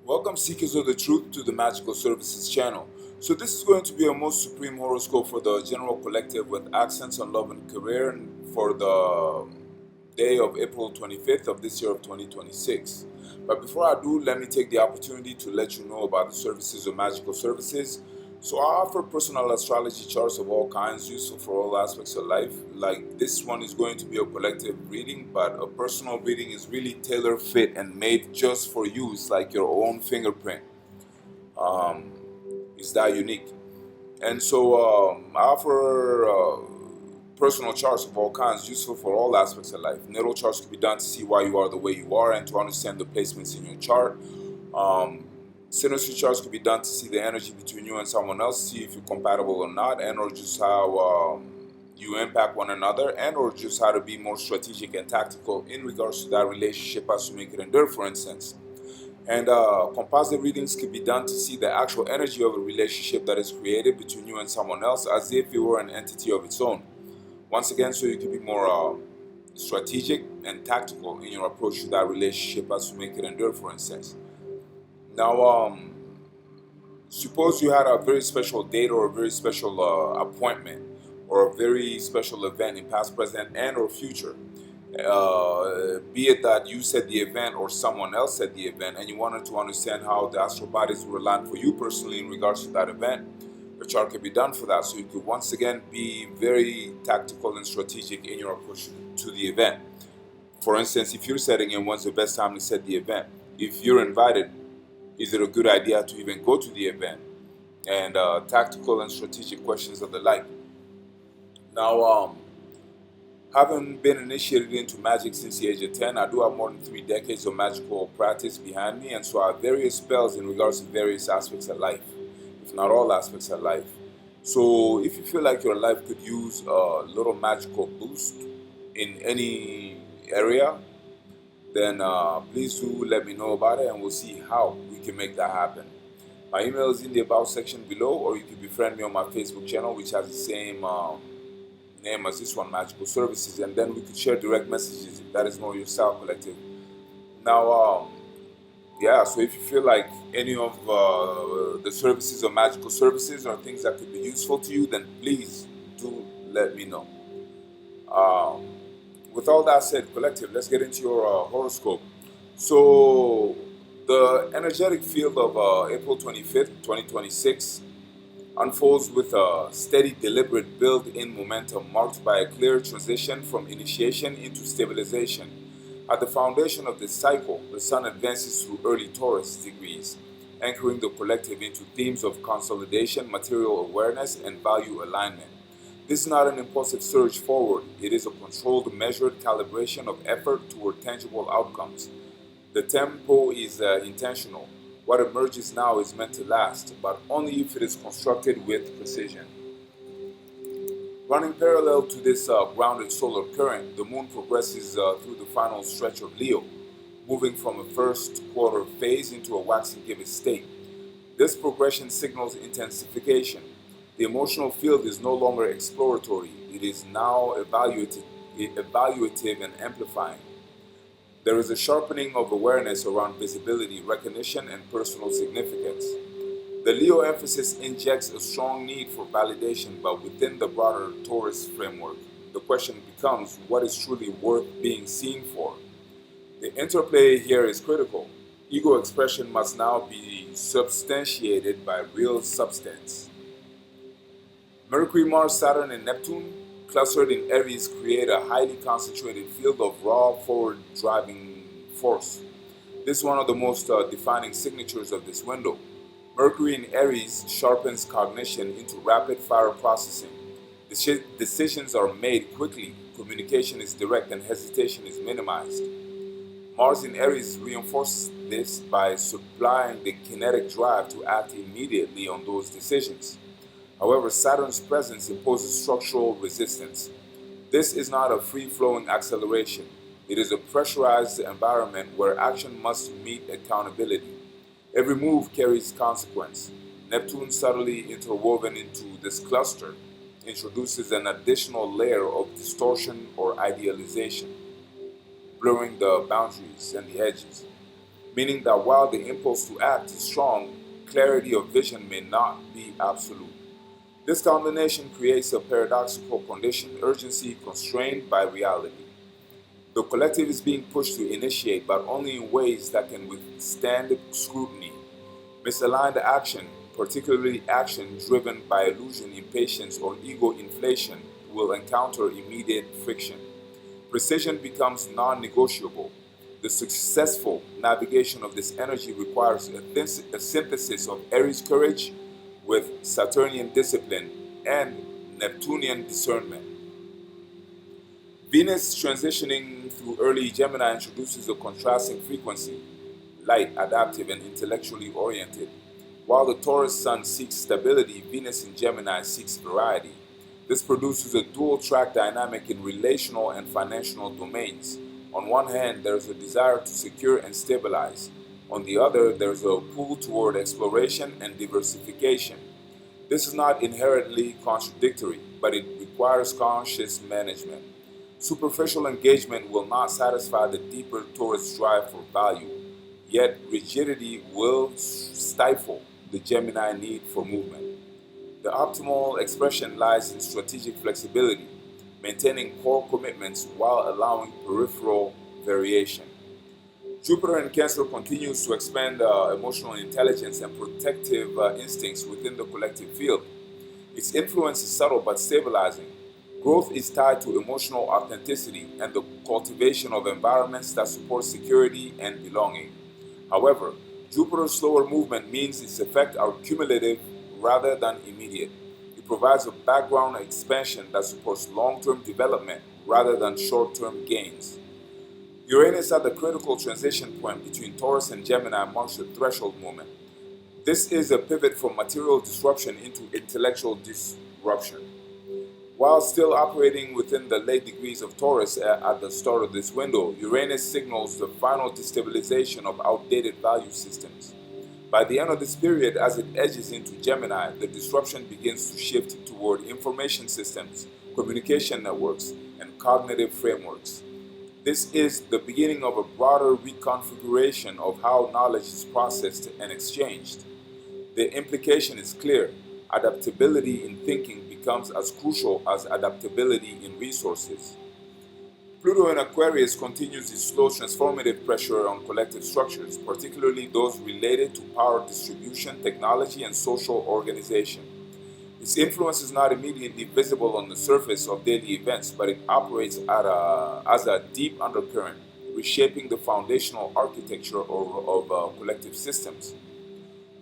Welcome seekers of the truth to the Magical Services channel. So this is going to be a most supreme horoscope for the general collective with accents on love and career and for the day of April 25th of this year of 2026. But before I do, let me take the opportunity to let you know about the services of Magical Services. So I offer personal astrology charts of all kinds, useful for all aspects of life. Like this one is going to be a collective reading, but a personal reading is really tailor fit and made just for you. It's like your own fingerprint. Um, it's that unique. And so I offer personal charts of all kinds, useful for all aspects of life. Natal charts can be done to see why you are the way you are and to understand the placements in your chart. Um, Synastry charts can be done to see the energy between you and someone else, see if you're compatible or not, and or just how you impact one another, and or just how to be more strategic and tactical in regards to that relationship as to make it endure, for instance. And composite readings can be done to see the actual energy of a relationship that is created between you and someone else as if it were an entity of its own. Once again, so you can be more strategic and tactical in your approach to that relationship as to make it endure, for instance. Now, suppose you had a very special date or a very special appointment or a very special event in past, present, and or future. Be it that you said the event or someone else said the event, and you wanted to understand how the astral bodies were aligned for you personally in regards to that event, the chart can be done for that. So you could once again be very tactical and strategic in your approach to the event. For instance, if you're setting in when's the best time to set the event, if you're invited, is it a good idea to even go to the event? And tactical and strategic questions of the like. Now, having been initiated into magic since the age of 10, I do have more than 3 decades of magical practice behind me, and so I have various spells in regards to various aspects of life, if not all aspects of life. So, if you feel like your life could use a little magical boost in any area, then please do let me know about it and we'll see how we can make that happen. My email is in the about section below, or you can befriend me on my Facebook channel, which has the same name as this one, Magical Services, and then we could share direct messages if that is more your style, collective. Now, yeah, so if you feel like any of the services or Magical Services are things that could be useful to you, then please do let me know. Um, with all that said, collective, let's get into your horoscope. So, the energetic field of April 25th, 2026 unfolds with a steady, deliberate build-in momentum marked by a clear transition from initiation into stabilization. At the foundation of this cycle, the Sun advances through early Taurus degrees, anchoring the collective into themes of consolidation, material awareness, and value alignment. This is not an impulsive surge forward, it is a controlled, measured calibration of effort toward tangible outcomes. The tempo is intentional. What emerges now is meant to last, but only if it is constructed with precision. Running parallel to this grounded solar current, the moon progresses through the final stretch of Leo, moving from a first quarter phase into a waxing gibbous state. This progression signals intensification. The emotional field is no longer exploratory, it is now evaluative and amplifying. There is a sharpening of awareness around visibility, recognition, and personal significance. The Leo emphasis injects a strong need for validation, but within the broader Taurus framework, the question becomes what is truly worth being seen for? The interplay here is critical. Ego expression must now be substantiated by real substance. Mercury, Mars, Saturn, and Neptune, clustered in Aries, create a highly concentrated field of raw forward driving force. This is one of the most defining signatures of this window. Mercury in Aries sharpens cognition into rapid fire processing. Decisions are made quickly, communication is direct, and hesitation is minimized. Mars in Aries reinforces this by supplying the kinetic drive to act immediately on those decisions. However, Saturn's presence imposes structural resistance. This is not a free flowing acceleration, it is a pressurized environment where action must meet accountability. Every move carries consequence. Neptune, subtly interwoven into this cluster, introduces an additional layer of distortion or idealization, blurring the boundaries and the edges. meaning that while the impulse to act is strong, clarity of vision may not be absolute. This combination creates a paradoxical condition, urgency constrained by reality. The collective is being pushed to initiate, but only in ways that can withstand scrutiny. Misaligned action, particularly action driven by illusion, impatience, or ego inflation, will encounter immediate friction. Precision becomes non negotiable. The successful navigation of this energy requires a synthesis of Aries courage with Saturnian discipline and Neptunian discernment. Venus transitioning through early Gemini introduces a contrasting frequency, light, adaptive, and intellectually oriented. While the Taurus Sun seeks stability, Venus in Gemini seeks variety. This produces a dual track dynamic in relational and financial domains. On one hand, there is a desire to secure and stabilize. On the other, there is a pull toward exploration and diversification. This is not inherently contradictory, but it requires conscious management. Superficial engagement will not satisfy the deeper Taurus drive for value, yet rigidity will stifle the Gemini need for movement. The optimal expression lies in strategic flexibility, maintaining core commitments while allowing peripheral variation. Jupiter in Cancer continues to expand emotional intelligence and protective instincts within the collective field. Its influence is subtle but stabilizing. Growth is tied to emotional authenticity and the cultivation of environments that support security and belonging. However, Jupiter's slower movement means its effects are cumulative rather than immediate. It provides a background expansion that supports long term development rather than short term gains. Uranus at the critical transition point between Taurus and Gemini marks a threshold moment. This is a pivot from material disruption into intellectual disruption. While still operating within the late degrees of Taurus at the start of this window, Uranus signals the final destabilization of outdated value systems. By the end of this period, as it edges into Gemini, the disruption begins to shift toward information systems, communication networks, and cognitive frameworks. This is the beginning of a broader reconfiguration of how knowledge is processed and exchanged. The implication is clear. Adaptability in thinking becomes as crucial as adaptability in resources. Pluto in Aquarius continues its slow transformative pressure on collective structures, particularly those related to power distribution, technology, and social organization. Its influence is not immediately visible on the surface of daily events, but it operates as a deep undercurrent, reshaping the foundational architecture of collective systems.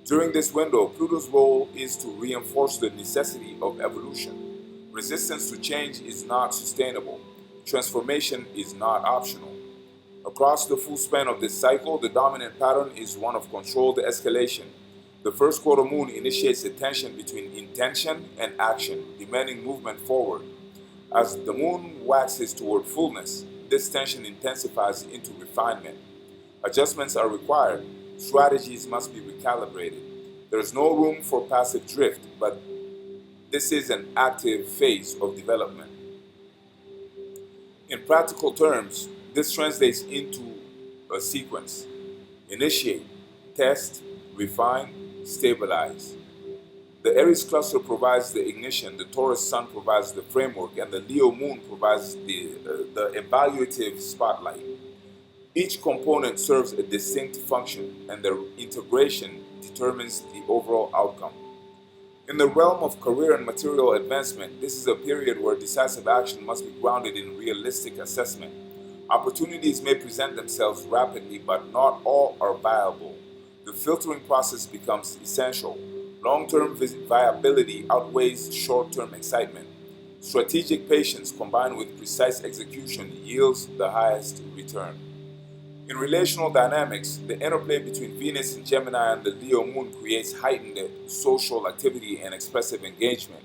During this window, Pluto's role is to reinforce the necessity of evolution. Resistance to change is not sustainable. Transformation is not optional. Across the full span of this cycle, the dominant pattern is one of controlled escalation. The first quarter moon initiates a tension between intention and action, demanding movement forward. As the moon waxes toward fullness, this tension intensifies into refinement. Adjustments are required. Strategies must be recalibrated. There is no room for passive drift, but this is an active phase of development. In practical terms, this translates into a sequence: initiate, test, refine, stabilize. The Aries cluster provides the ignition, the Taurus sun provides the framework, and the Leo moon provides the evaluative spotlight. Each component serves a distinct function, and their integration determines the overall outcome. In the realm of career and material advancement, this is a period where decisive action must be grounded in realistic assessment. Opportunities may present themselves rapidly, but not all are viable. The filtering process becomes essential. Long term viability outweighs short term excitement. Strategic patience combined with precise execution yields the highest return. In relational dynamics, the interplay between Venus in Gemini and the Leo moon creates heightened social activity and expressive engagement.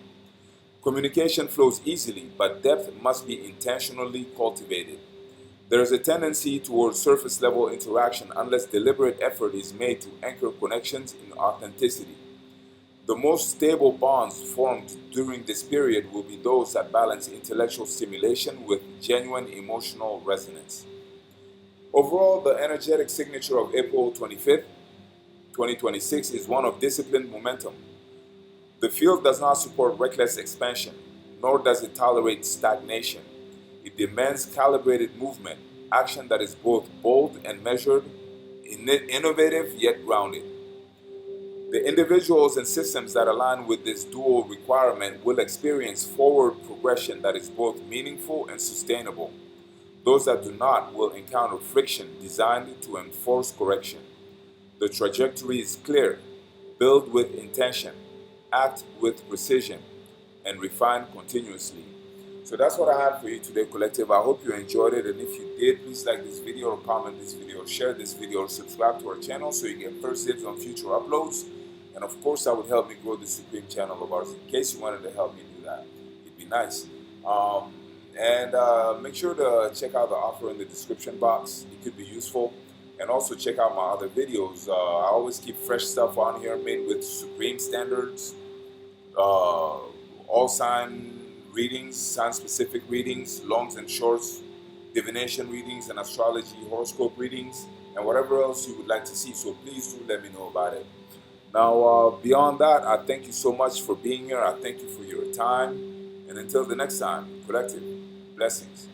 Communication flows easily, but depth must be intentionally cultivated. There is a tendency towards surface level interaction unless deliberate effort is made to anchor connections in authenticity. The most stable bonds formed during this period will be those that balance intellectual stimulation with genuine emotional resonance. Overall, the energetic signature of April 25th, 2026 is one of disciplined momentum. The field does not support reckless expansion, nor does it tolerate stagnation. It demands calibrated movement, action that is both bold and measured, innovative yet grounded. The individuals and systems that align with this dual requirement will experience forward progression that is both meaningful and sustainable. Those that do not will encounter friction designed to enforce correction. The trajectory is clear: build with intention, act with precision, and refine continuously. So that's what I had for you today, collective. I hope you enjoyed it, and if you did, please like this video or comment this video, share this video, or subscribe to our channel so you get first dibs on future uploads. And of course, that would help me grow the Supreme channel of ours. In case you wanted to help me do that, it'd be nice. And make sure to check out the offer in the description box. It could be useful. And also check out my other videos. I always keep fresh stuff on here made with Supreme standards, all sign readings, sign specific readings, longs and shorts, divination readings, and astrology horoscope readings, and whatever else you would like to see. So please do let me know about it. Now, beyond that, I thank you so much for being here. I thank you for your time. And until the next time, collective blessings.